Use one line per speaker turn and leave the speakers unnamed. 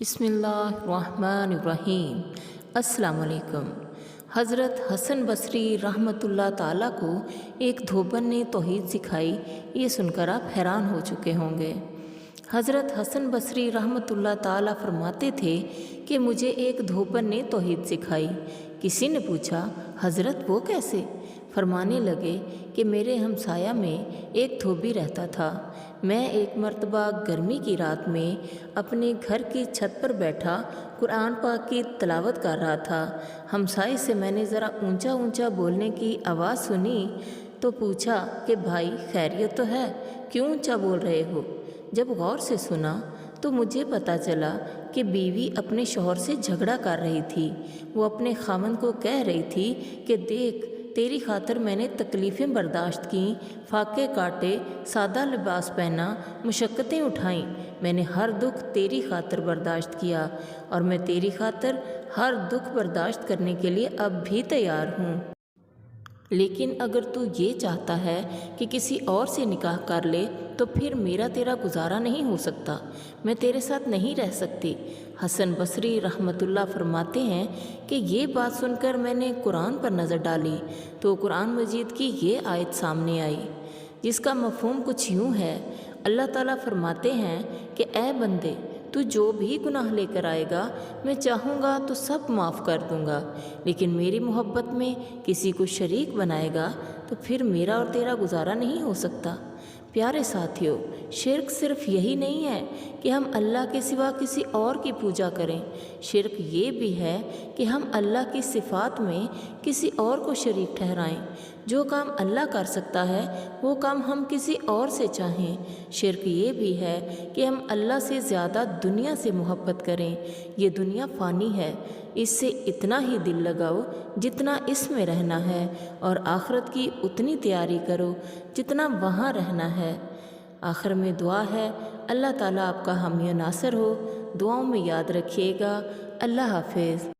بسم اللہ الرحمن الرحیم۔ السلام علیکم۔ حضرت حسن بصری رحمۃ اللہ تعالیٰ کو ایک دھوبن نے توحید سکھائی، یہ سن کر آپ حیران ہو چکے ہوں گے۔ حضرت حسن بصری رحمۃ اللہ تعالیٰ فرماتے تھے کہ مجھے ایک دھوبن نے توحید سکھائی۔ کسی نے پوچھا، حضرت وہ کیسے؟ فرمانے لگے کہ میرے ہمسایہ میں ایک دھوبی رہتا تھا۔ میں ایک مرتبہ گرمی کی رات میں اپنے گھر کی چھت پر بیٹھا قرآن پاک کی تلاوت کر رہا تھا۔ ہمسائے سے میں نے ذرا اونچا اونچا بولنے کی آواز سنی تو پوچھا کہ بھائی خیریت تو ہے، کیوں اونچا بول رہے ہو؟ جب غور سے سنا تو مجھے پتہ چلا کہ بیوی اپنے شوہر سے جھگڑا کر رہی تھی۔ وہ اپنے خاوند کو کہہ رہی تھی کہ دیکھ، تیری خاطر میں نے تکلیفیں برداشت کیں، فاقے کاٹے، سادہ لباس پہنا، مشقتیں اٹھائیں۔ میں نے ہر دکھ تیری خاطر برداشت کیا اور میں تیری خاطر ہر دکھ برداشت کرنے کے لیے اب بھی تیار ہوں۔ لیکن اگر تو یہ چاہتا ہے کہ کسی اور سے نکاح کر لے تو پھر میرا تیرا گزارا نہیں ہو سکتا، میں تیرے ساتھ نہیں رہ سکتی۔ حسن بصری رحمۃ اللہ فرماتے ہیں کہ یہ بات سن کر میں نے قرآن پر نظر ڈالی تو قرآن مجید کی یہ آیت سامنے آئی، جس کا مفہوم کچھ یوں ہے۔ اللہ تعالیٰ فرماتے ہیں کہ اے بندے، تو جو بھی گناہ لے کر آئے گا میں چاہوں گا تو سب معاف کر دوں گا، لیکن میری محبت میں کسی کو شریک بنائے گا تو پھر میرا اور تیرا گزارا نہیں ہو سکتا۔ پیارے ساتھیو، شرک صرف یہی نہیں ہے کہ ہم اللہ کے سوا کسی اور کی پوجا کریں، شرک یہ بھی ہے کہ ہم اللہ کی صفات میں کسی اور کو شریک ٹھہرائیں۔ جو کام اللہ کر سکتا ہے وہ کام ہم کسی اور سے چاہیں۔ شرک یہ بھی ہے کہ ہم اللہ سے زیادہ دنیا سے محبت کریں۔ یہ دنیا فانی ہے، اس سے اتنا ہی دل لگاؤ جتنا اس میں رہنا ہے، اور آخرت کی اتنی تیاری کرو جتنا وہاں رہنا ہے۔ آخر میں دعا ہے، اللہ تعالیٰ آپ کا حامی و ناصر ہو۔ دعاؤں میں یاد رکھیے گا۔ اللہ حافظ۔